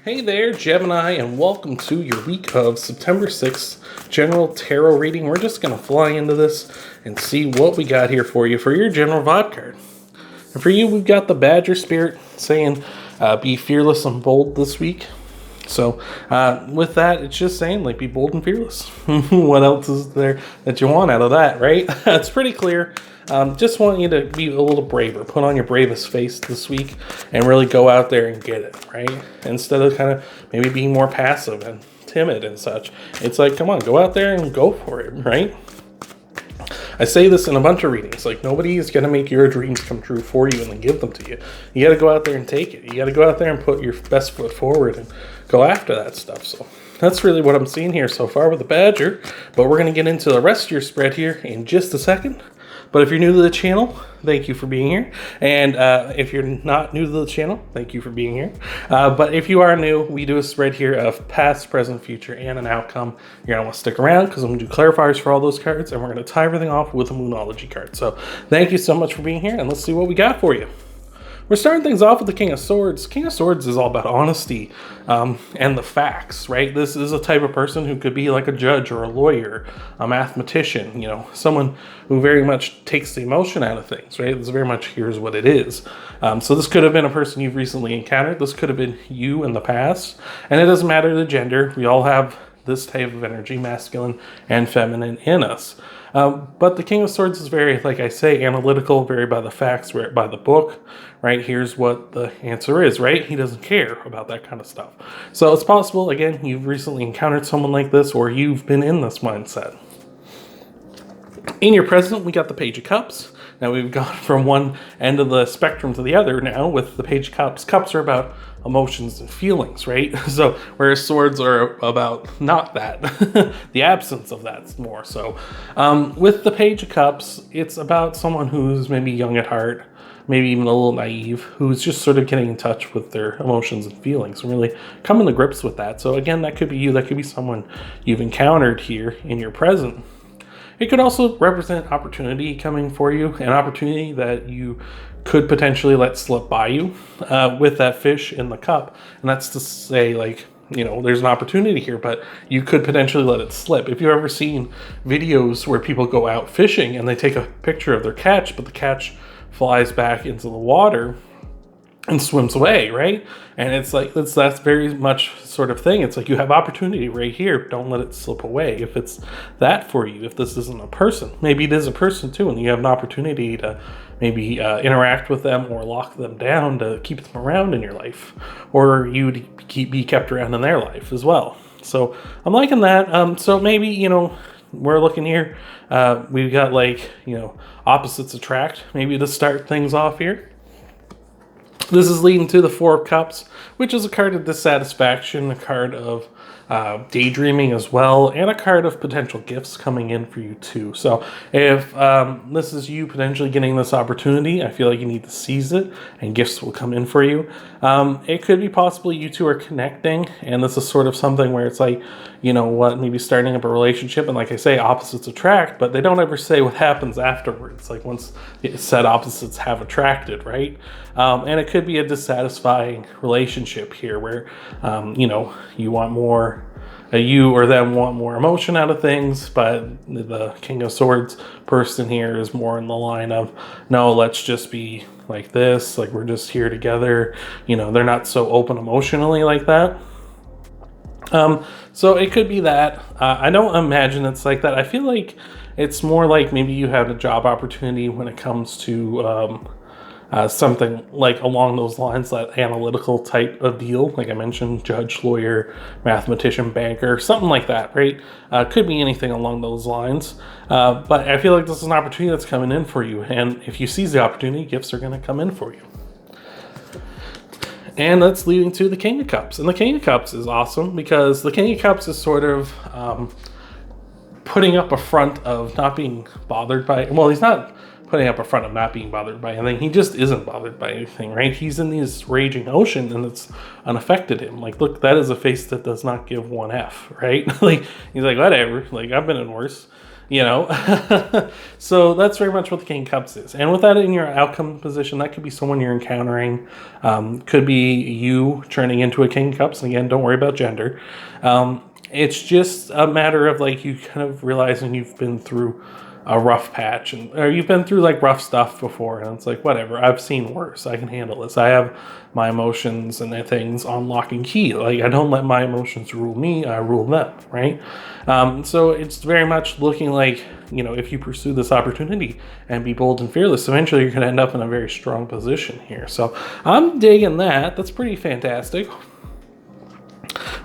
Hey there, Gemini, and welcome to your week of September 6th general tarot reading. We're just going to fly into this and see what we got here for you for your general vibe card. And for you, we've got the Badger Spirit saying, be fearless and bold this week. So with that, it's just saying, like, be bold and fearless. What else is there that you want out of that, right? It's pretty clear. Just want you to be a little braver. Put on your bravest face this week and really go out there and get it, right? Instead of kind of maybe being more passive and timid and such. It's like, come on, go out there and go for it, right? I say this in a bunch of readings. Like, nobody is going to make your dreams come true for you and then give them to you. You got to go out there and take it. You got to go out there and put your best foot forward and go after that stuff. So that's really what I'm seeing here so far with the Badger. But we're going to get into the rest of your spread here in just a second. But if you're new to the channel, thank you for being here. And if you're not new to the channel, thank you for being here. But if you are new, we do a spread here of past, present, future, and an outcome. You're going to want to stick around because I'm going to do clarifiers for all those cards. And we're going to tie everything off with a Moonology card. So thank you so much for being here. And let's see what we got for you. We're starting things off with the King of Swords. King of Swords is all about honesty and the facts, right? This is a type of person who could be like a judge or a lawyer, a mathematician, you know, someone who very much takes the emotion out of things, right? This very much here's what it is. So this could have been a person you've recently encountered. This could have been you in the past. And it doesn't matter the gender. We all have this type of energy, masculine and feminine, in us. But the King of Swords is very, like I say, analytical, very by the facts, by the book, right? Here's what the answer is, right? He doesn't care about that kind of stuff. So it's possible, again, you've recently encountered someone like this, or you've been in this mindset. In your present, we got the Page of Cups. Now we've gone from one end of the spectrum to the other now with the Page of Cups. Cups are about emotions and feelings, right? So whereas swords are about not that, the absence of that more so. With the Page of Cups, it's about someone who's maybe young at heart, maybe even a little naive, who's just sort of getting in touch with their emotions and feelings and really coming to grips with that. So again, that could be you, that could be someone you've encountered here in your present. It could also represent opportunity coming for you, an opportunity that you could potentially let slip by you with that fish in the cup. And that's to say, like, you know, there's an opportunity here, but you could potentially let it slip. If you've ever seen videos where people go out fishing and they take a picture of their catch, but the catch flies back into the water and swims away, right? And it's like, that's very much sort of thing. It's like you have opportunity right here. Don't let it slip away. If it's that for you, if this isn't a person, maybe it is a person too, and you have an opportunity to maybe interact with them or lock them down to keep them around in your life, or you to be kept around in their life as well. So I'm liking that. So maybe, you know, we're looking here. We've got, like, you know, opposites attract, maybe to start things off here. This is leading to the Four of Cups, which is a card of dissatisfaction, a card of daydreaming as well, and a card of potential gifts coming in for you too. So if this is you potentially getting this opportunity, I feel like you need to seize it, and gifts will come in for you. It could be possibly you two are connecting, and this is sort of something where it's like, you know what, maybe starting up a relationship, and like I say, opposites attract, but they don't ever say what happens afterwards, like once said opposites have attracted, right? And it could be a dissatisfying relationship here where, you know, you want more, you or them want more emotion out of things, but the King of Swords person here is more in the line of, no, let's just be like this, like we're just here together. You know, they're not so open emotionally like that. So it could be that. I don't imagine it's like that. I feel like it's more like maybe you have a job opportunity when it comes to something like along those lines, that analytical type of deal. Like I mentioned, judge, lawyer, mathematician, banker, something like that, right? Could be anything along those lines. But I feel like this is an opportunity that's coming in for you. And if you seize the opportunity, gifts are going to come in for you. And that's leading to the King of Cups. And the King of Cups is awesome because the King of Cups is sort of putting up a front of not being bothered by, well, he's not putting up a front of not being bothered by anything. He just isn't bothered by anything, right? He's in this raging ocean and it's unaffected him. Like, look, that is a face that does not give one F, right? Like, he's like, whatever. Like, I've been in worse. you know. So that's very much what the King of Cups is. And with that in your outcome position, that could be someone you're encountering, could be you turning into a King of Cups. And again, don't worry about gender. It's just a matter of like you kind of realizing you've been through a rough patch, or you've been through like rough stuff before, and it's like, whatever, I've seen worse, I can handle this. I have my emotions and things on lock and key. Like, I don't let my emotions rule me, I rule them, right? So it's very much looking like, you know, if you pursue this opportunity and be bold and fearless, eventually you're going to end up in a very strong position here. So I'm digging that. That's pretty fantastic.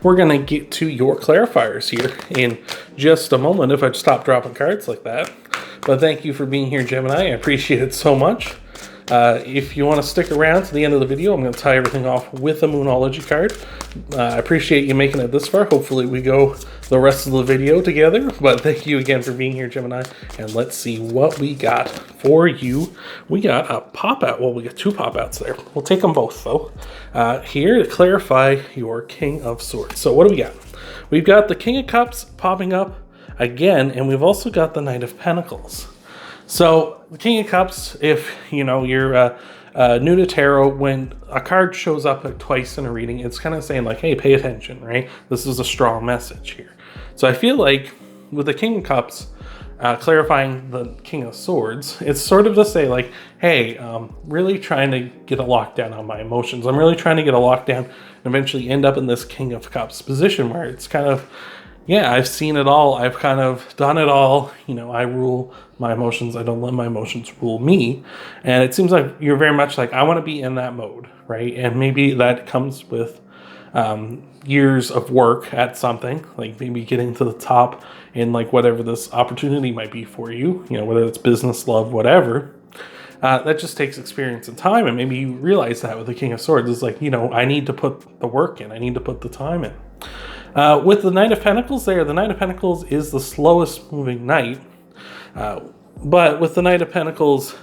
We're going to get to your clarifiers here in just a moment if I stop dropping cards like that. But thank you for being here, Gemini. I appreciate it so much. If you want to stick around to the end of the video, I'm going to tie everything off with a Moonology card. I appreciate you making it this far. Hopefully we go the rest of the video together. But thank you again for being here, Gemini. And let's see what we got for you. We got a pop-out. Well, we got two pop-outs there. We'll take them both, though. Here to clarify your King of Swords. So what do we got? We've got the King of Cups popping up again, and we've also got the Knight of Pentacles. So the King of Cups, if you know you're new to tarot, when a card shows up twice in a reading, it's kind of saying like, hey, pay attention, right? This is a strong message here. So I feel like with the King of Cups clarifying the King of Swords, it's sort of to say like, hey, really trying to get a lockdown on my emotions. I'm really trying to get a lockdown and eventually end up in this King of Cups position where it's kind of, yeah, I've seen it all. I've kind of done it all. You know, I rule my emotions. I don't let my emotions rule me. And it seems like you're very much like, I want to be in that mode, right? And maybe that comes with years of work at something, like maybe getting to the top in like whatever this opportunity might be for you, you know, whether it's business, love, whatever. That just takes experience and time. And maybe you realize that with the King of Swords is like, you know, I need to put the work in. I need to put the time in. With the Knight of Pentacles there, the Knight of Pentacles is the slowest moving knight. But with the Knight of Pentacles,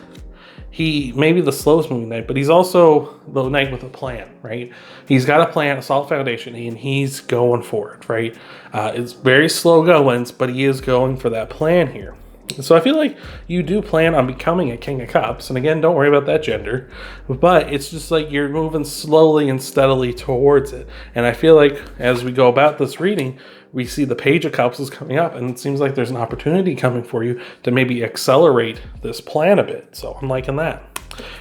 he may be the slowest moving knight, but he's also the knight with a plan, right? He's got a plan, a solid foundation, and he's going for it, right? It's very slow goings, but he is going for that plan here. So I feel like you do plan on becoming a King of Cups. And again, don't worry about that gender. But it's just like you're moving slowly and steadily towards it. And I feel like as we go about this reading, we see the Page of Cups is coming up. And it seems like there's an opportunity coming for you to maybe accelerate this plan a bit. So I'm liking that.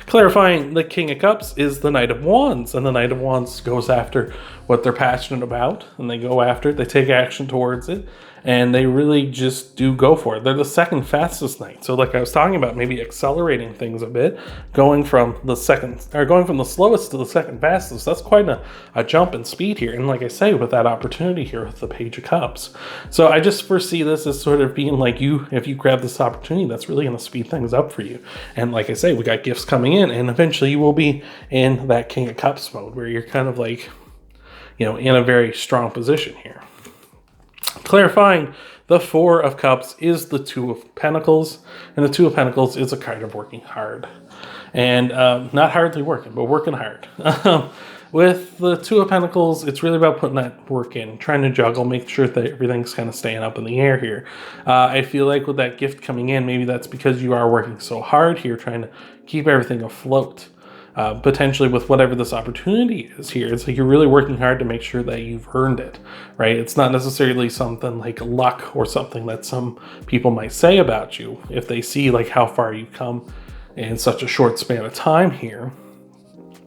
Clarifying the King of Cups is the Knight of Wands. And the Knight of Wands goes after what they're passionate about. And they go after it. They take action towards it. And they really just do go for it. They're the second fastest knight. So like I was talking about, maybe accelerating things a bit, going from the slowest to the second fastest. That's quite a jump in speed here. And like I say, with that opportunity here with the Page of Cups. So I just foresee this as sort of being like if you grab this opportunity, that's really going to speed things up for you. And like I say, we got gifts coming in, and eventually you will be in that King of Cups mode where you're kind of like, you know, in a very strong position here. Clarifying the Four of Cups is the Two of Pentacles, and the Two of Pentacles is a card of working hard. And not hardly working, but working hard. With the Two of Pentacles, it's really about putting that work in, trying to juggle, make sure that everything's kind of staying up in the air here. I feel like with that gift coming in, maybe that's because you are working so hard here, trying to keep everything afloat. Potentially with whatever this opportunity is here. It's like you're really working hard to make sure that you've earned it, right? It's not necessarily something like luck or something that some people might say about you if they see like how far you've come in such a short span of time here.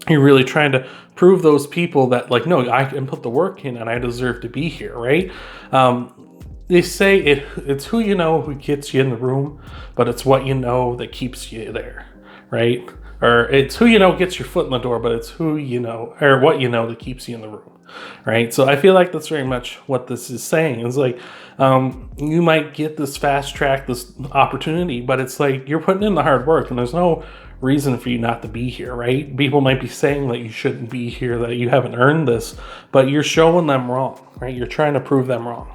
You're really trying to prove those people that like, no, I can put the work in and I deserve to be here, right? They say it's who you know who gets you in the room, but it's what you know that keeps you there, right? Or it's who you know gets your foot in the door, but it's who you know, or what you know that keeps you in the room, right? So I feel like that's very much what this is saying. It's like you might get this fast track, this opportunity, but it's like you're putting in the hard work, and there's no reason for you not to be here, right? People might be saying that you shouldn't be here, that you haven't earned this, but you're showing them wrong, right? You're trying to prove them wrong.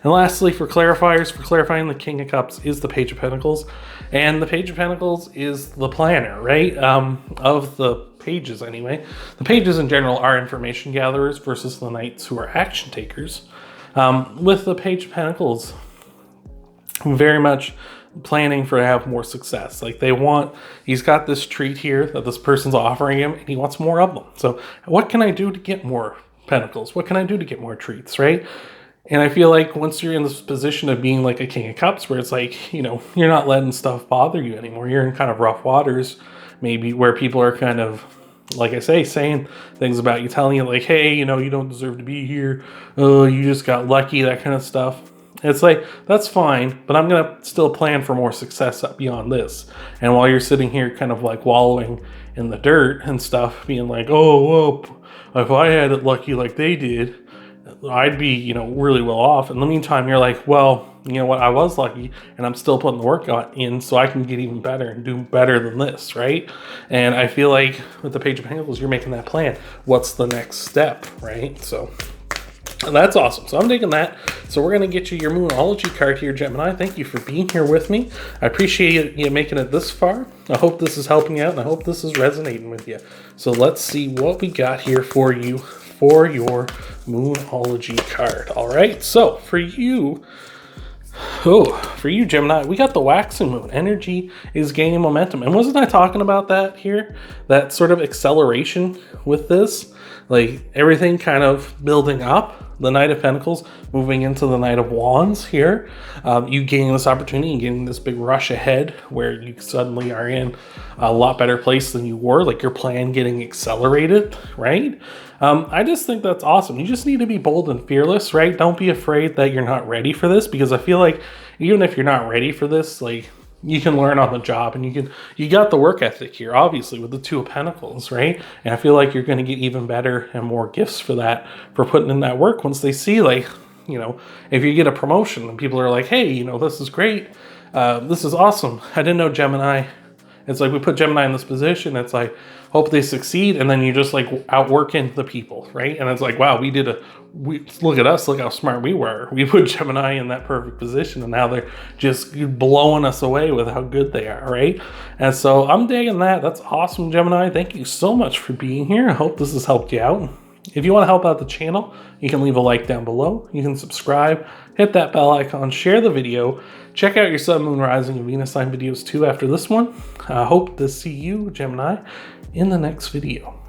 And lastly, for clarifying the King of Cups is the Page of Pentacles. And the Page of Pentacles is the planner, right? Of the pages anyway. The pages in general are information gatherers versus the knights who are action takers. With the Page of Pentacles, very much planning for to have more success. Like he's got this treat here that this person's offering him, and he wants more of them. So what can I do to get more pentacles? What can I do to get more treats, right? And I feel like once you're in this position of being like a King of Cups, where it's like, you know, you're not letting stuff bother you anymore. You're in kind of rough waters, maybe, where people are kind of, like I say, saying things about you, telling you like, hey, you know, you don't deserve to be here. Oh, you just got lucky, that kind of stuff. It's like, that's fine, but I'm going to still plan for more success beyond this. And while you're sitting here kind of like wallowing in the dirt and stuff, being like, oh, well, if I had it lucky like they did, I'd be, you know, really well off. In the meantime, you're like, well, you know what, I was lucky, and I'm still putting the work in so I can get even better and do better than this, right? And I feel like with the Page of Pentacles, you're making that plan. What's the next step, right? So that's awesome. So I'm digging that. So we're going to get you your Moonology card here, Gemini. Thank you for being here with me. I appreciate you making it this far. I hope this is helping you out, and I hope this is resonating with you. So let's see what we got here for you for your Moonology card. All right. So for you, Gemini, we got the waxing moon. Energy is gaining momentum. And wasn't I talking about that here? That sort of acceleration with this? Like everything kind of building up. The Knight of Pentacles moving into the Knight of Wands here. You gaining this opportunity and getting this big rush ahead where you suddenly are in a lot better place than you were. Like your plan getting accelerated, right? I just think that's awesome. You just need to be bold and fearless, right? Don't be afraid that you're not ready for this, because I feel like even if you're not ready for this, like you can learn on the job, and you got the work ethic here, obviously, with the Two of Pentacles, right? And I feel like you're going to get even better and more gifts for that, for putting in that work. Once they see, like, you know, if you get a promotion and people are like, hey, you know, this is great. This is awesome. I didn't know Gemini. It's like we put Gemini in this position. It's like, hope they succeed. And then you just like outworking the people, right? And it's like, wow, look at us. Look how smart we were. We put Gemini in that perfect position, and now they're just blowing us away with how good they are, right? And so I'm digging that. That's awesome, Gemini. Thank you so much for being here. I hope this has helped you out. If you want to help out the channel, you can leave a like down below. You can subscribe, hit that bell icon, share the video. Check out your Sun, Moon, Rising, and Venus sign videos too after this one. I hope to see you, Gemini, in the next video.